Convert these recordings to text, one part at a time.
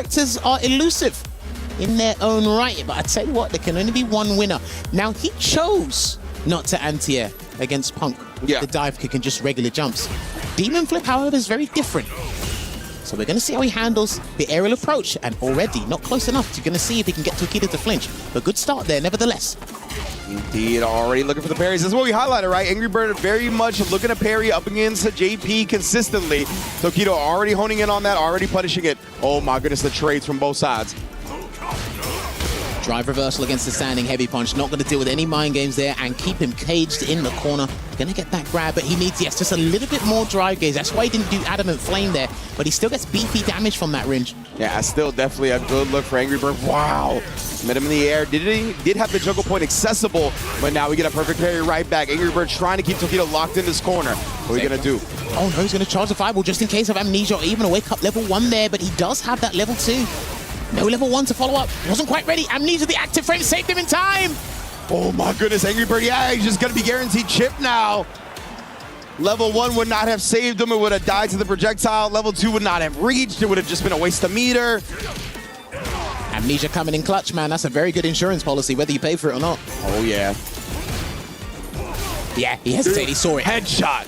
characters are elusive in their own right, but I tell you what, there can only be one winner. Now, he chose not to anti-air against Punk with the dive kick and just regular jumps. Demon Flip, however, is very different. So we're going to see how he handles the aerial approach, and already not close enough. You're going to see if he can get TOKIDO to flinch. But good start there, nevertheless. Indeed, already looking for the parries. This is what we highlighted, right? ANGRYBIRD very much looking to parry up against JP consistently. TOKIDO already honing in on that, already punishing it. Oh my goodness, the trades from both sides. Drive reversal against the standing heavy punch. Not going to deal with any mind games there and keep him caged in the corner. Going to get that grab, but he needs, yes, just a little bit more drive gaze. That's why he didn't do Adamant Flame there, but he still gets beefy damage from that range. Yeah, still definitely a good look for ANGRYBIRD. Wow. Met him in the air. Did have the juggle point accessible, but now we get a perfect parry right back. ANGRYBIRD trying to keep TOKIDO locked in this corner. What are we going to do? Oh no, he's going to charge the fireball just in case of amnesia or even a wake up level 1 there, but he does have that level 2. No level 1 to follow up. Wasn't quite ready. Amnesia, the active frame, saved him in time. Oh my goodness, ANGRYBIRD, yeah, he's just going to be guaranteed chip now. Level 1 would not have saved him. It would have died to the projectile. Level 2 would not have reached. It would have just been a waste of meter. Amnesia coming in clutch, man. That's a very good insurance policy, whether you pay for it or not. Oh, yeah. Yeah, he hesitated. He saw it. Headshot.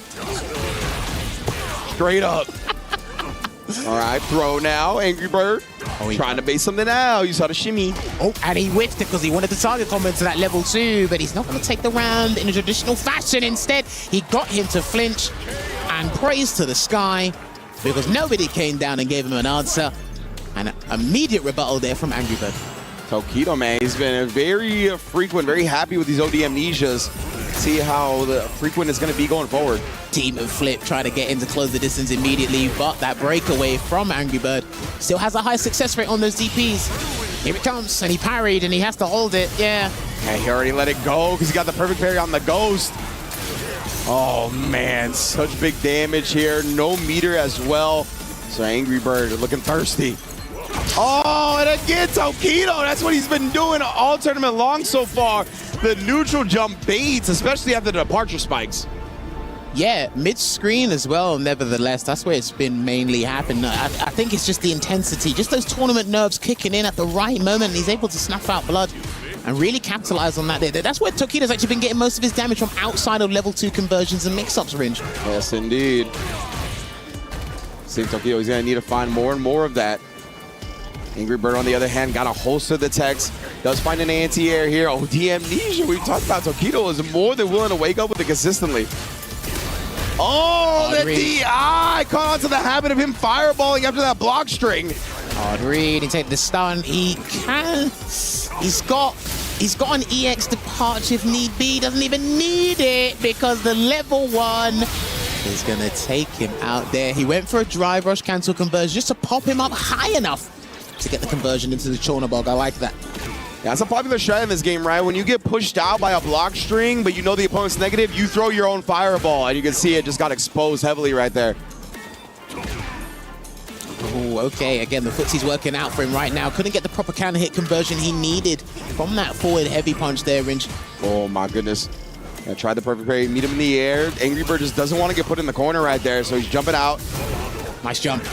Straight up. All right, throw now, ANGRYBIRD. Oh, trying to base something out. You saw the shimmy. Oh, and he whiffed it because he wanted the target combo to that level 2, but he's not going to take the round in a traditional fashion. Instead, he got him to flinch and praise to the sky because nobody came down and gave him an answer. An immediate rebuttal there from ANGRYBIRD. TOKIDO, man, he's been very frequent, very happy with these OD amnesias. See how the frequent is going to be going forward. Demon Flip trying to get him to close the distance immediately, but that breakaway from ANGRYBIRD still has a high success rate on those DPs. Here it comes, and he parried, and he has to hold it, yeah. Yeah, he already let it go because he got the perfect parry on the Ghost. Oh, man, such big damage here. No meter as well. So ANGRYBIRD looking thirsty. Oh, and again, TOKIDO, that's what he's been doing all tournament long so far. The neutral jump baits, especially after the departure spikes. Yeah, mid-screen as well, nevertheless. That's where it's been mainly happening. I think it's just the intensity, just those tournament nerves kicking in at the right moment, and he's able to snuff out blood and really capitalize on that there. That's where TOKIDO's actually been getting most of his damage from outside of level 2 conversions and mix-ups range. Yes, indeed. See TOKIDO, he's going to need to find more and more of that. ANGRYBIRD, on the other hand, got a holster the text. Does find an anti-air here. Oh, the amnesia. We talked about TOKIDO is more than willing to wake up with it consistently. Oh, the DI caught onto the habit of him fireballing after that block string. Hard read, he take the stun. He can. He's got an EX departure if need be. Doesn't even need it because the level 1 is gonna take him out there. He went for a drive rush cancel conversion just to pop him up high enough to get the conversion into the Chornabog. I like that. Yeah, it's a popular strat in this game, right? When you get pushed out by a block string, but you know the opponent's negative, you throw your own fireball, and you can see it just got exposed heavily right there. Oh, okay. Again, the footsy's working out for him right now. Couldn't get the proper counter hit conversion he needed from that forward heavy punch there, Ringe. Oh, my goodness. I tried the perfect parry, meet him in the air. ANGRYBIRD just doesn't want to get put in the corner right there, so he's jumping out. Nice jump.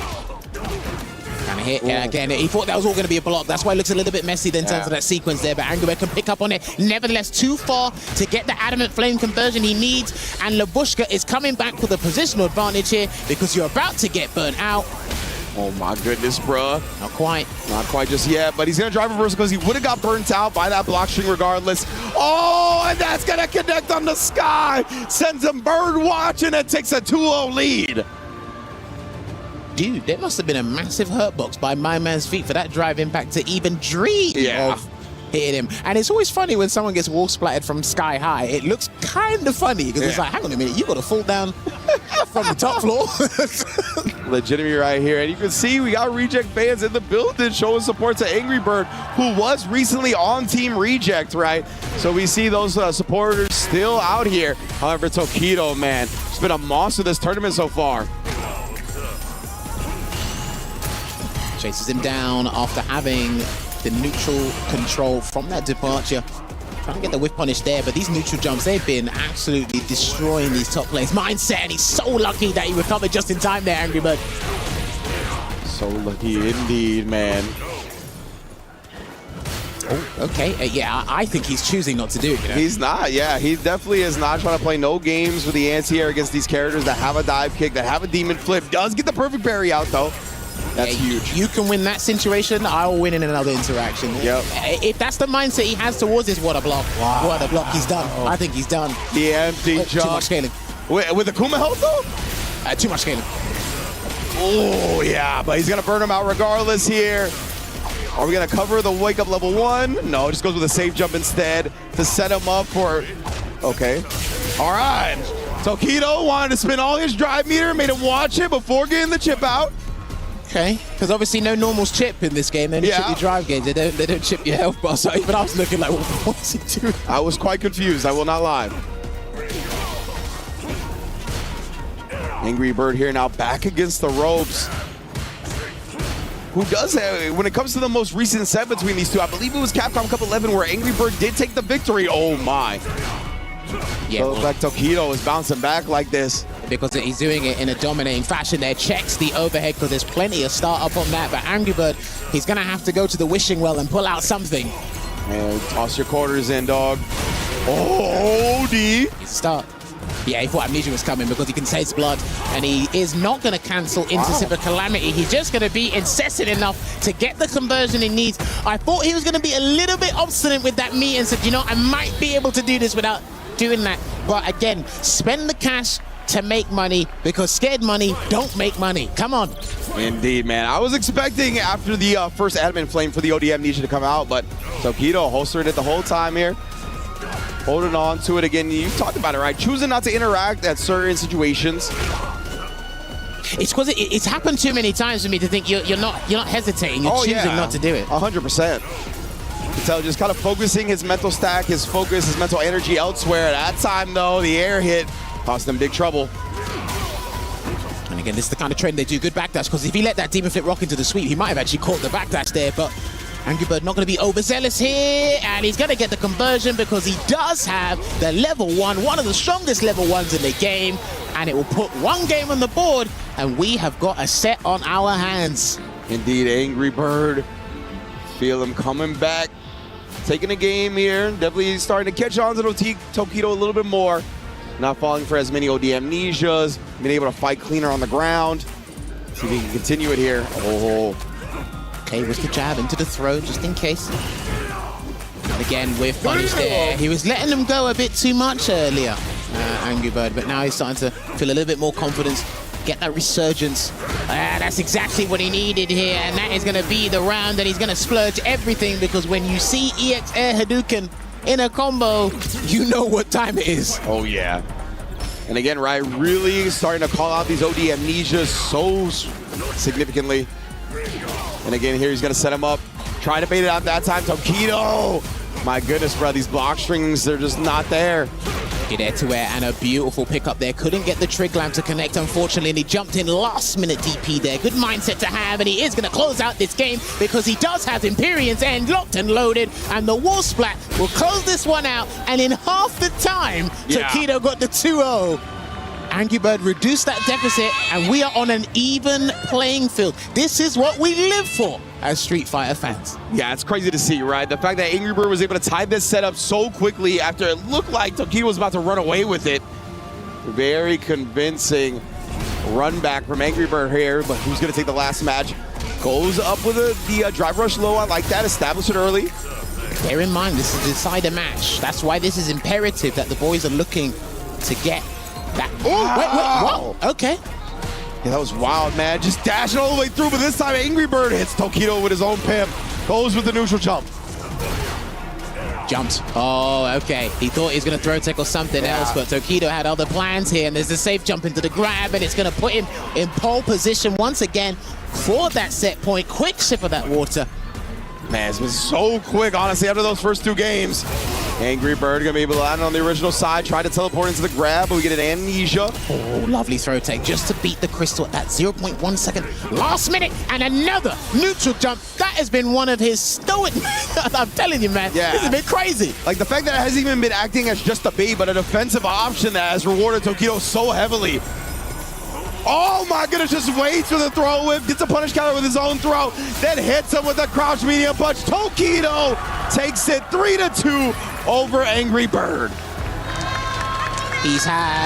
Kind of hit, yeah, again, he thought that was all going to be a block. That's why it looks a little bit messy in terms of that sequence there, but ANGRYBIRD can pick up on it. Nevertheless, too far to get the Adamant Flame conversion he needs, and Labushka is coming back with a positional advantage here because you're about to get burnt out. Oh my goodness, bruh. Not quite. Not quite just yet, but he's going to drive reversal because he would have got burnt out by that block string regardless. Oh, and that's going to connect on the sky. Sends him bird watching and takes a 2-0 lead. Dude, there must have been a massive hurt box by my man's feet for that drive impact to even dream of hitting him. And it's always funny when someone gets wall splattered from sky high. It looks kind of funny because it's like, hang on a minute, you got to fall down from the top floor. Legitimately right here. And you can see we got Reject fans in the building showing support to ANGRYBIRD, who was recently on Team Reject, right? So we see those supporters still out here. However, TOKIDO, man, it's been a monster this tournament so far. Chases him down after having the neutral control from that departure. Trying to get the whiff punish there, but these neutral jumps, they've been absolutely destroying these top players' mindset, and he's so lucky that he recovered just in time there, ANGRYBIRD. So lucky indeed, man. Oh, okay. Yeah, I think he's choosing not to do it. You know? He's not, yeah. He definitely is not trying to play no games with the anti-air against these characters that have a dive kick, that have a demon flip. Does get the perfect parry out, though. That's huge. You can win that situation, I'll win in another interaction. Yep. If that's the mindset he has towards this, what a block. Wow. What a block. He's done. I think he's done. The empty jump. Too much scaling. With Akuma health, though? Too much scaling. Oh, yeah, but he's going to burn him out regardless here. Are we going to cover the wake up level 1? No, just goes with a safe jump instead to set him up for... Okay. All right. TOKIDO wanted to spin all his drive meter, made him watch it before getting the chip out. Okay, because obviously no normals chip in this game. They only chip your drive games. They don't chip your health bar. So even I was looking like, what's he doing? I was quite confused, I will not lie. ANGRYBIRD here now back against the ropes. Who does have, when it comes to the most recent set between these two, I believe it was Capcom Cup 11 where ANGRYBIRD did take the victory. Oh my. Yeah, so like TOKIDO is bouncing back like this. Because he's doing it in a dominating fashion there. Checks the overhead because there's plenty of start up on that. But ANGRYBIRD, he's going to have to go to the wishing well and pull out something. And toss your quarters in, dog. Oh, D. Start. Yeah, he thought Amnesia was coming because he can taste blood. And he is not going to cancel into Super Calamity. He's just going to be incessant enough to get the conversion he needs. I thought he was going to be a little bit obstinate with that meat and said, you know, I might be able to do this without doing that. But again, spend the cash to make money because scared money don't make money. Come on. Indeed, man. I was expecting after the first admin flame for the OD Amnesia to come out, but TOKIDO holstered it the whole time here. Holding on to it again. You talked about it, right? Choosing not to interact at certain situations. It's because it's happened too many times for me to think you're not hesitating. You're choosing not to do it. 100%. You can tell just kind of focusing his mental stack, his focus, his mental energy elsewhere. At that time, though, the air hit cost them big trouble. And again, this is the kind of trend they do good backdash because if he let that demon flip rock into the sweep, he might have actually caught the backdash there, but ANGRYBIRD not going to be overzealous here, and he's going to get the conversion because he does have the level 1, one of the strongest level 1s in the game, and it will put one game on the board, and we have got a set on our hands. Indeed, ANGRYBIRD. Feel him coming back, taking a game here. Definitely starting to catch on to TOKIDO a little bit more. Not falling for as many OD Amnesias, being able to fight cleaner on the ground. See if he can continue it here. Oh. Okay, with the jab into the throat, just in case. And again, with punish there. He was letting them go a bit too much earlier, ANGRYBIRD, but now he's starting to feel a little bit more confidence, get that resurgence. That's exactly what he needed here, and that is going to be the round that he's going to splurge everything, because when you see EX Air Hadouken in a combo, you know what time it is. Oh, yeah. And again, right, really starting to call out these OD Amnesias so significantly. And again, here he's going to set him up. Trying to bait it out that time. TOKIDO! My goodness, bro, these block strings, they're just not there. Good air to air and a beautiful pickup there. Couldn't get the trig lamp to connect, unfortunately, and he jumped in last minute DP there. Good mindset to have, and he is going to close out this game because he does have Empyrean's End locked and loaded, and the wall splat will close this one out, and in half the time, TOKIDO got the 2-0. ANGRYBIRD reduced that deficit, and we are on an even playing field. This is what we live for as Street Fighter fans. Yeah, it's crazy to see, right? The fact that ANGRYBIRD was able to tie this setup so quickly after it looked like TOKIDO was about to run away with it. Very convincing run back from ANGRYBIRD here, but who's going to take the last match? Goes up with the drive rush low. I like that. Establish it early. Bear in mind, this is a decider match. That's why this is imperative that the boys are looking to get that. Oh, wait, what? Okay. Yeah, that was wild, man. Just dashing all the way through, but this time ANGRYBIRD hits TOKIDO with his own pimp. Goes with the neutral jump. Jumped. Oh, okay. He thought he was going to throw tech or something else, but TOKIDO had other plans here, and there's a safe jump into the grab, and it's going to put him in pole position once again for that set point. Quick sip of that water. Man, it's been so quick, honestly, after those first two games. ANGRYBIRD gonna be able to land on the original side, try to teleport into the grab, but we get an amnesia. Oh, lovely throw take just to beat the crystal at that 0.1 second. Last minute, and another neutral jump. That has been one of his stoic. I'm telling you, man, this has been crazy. Like the fact that it hasn't even been acting as just a bait, but a defensive option that has rewarded TOKIDO so heavily. Oh my goodness, just waits for the throw whip, gets a punish counter with his own throw, then hits him with a crouch medium punch. TOKIDO takes it 3-2 over ANGRYBIRD. He's had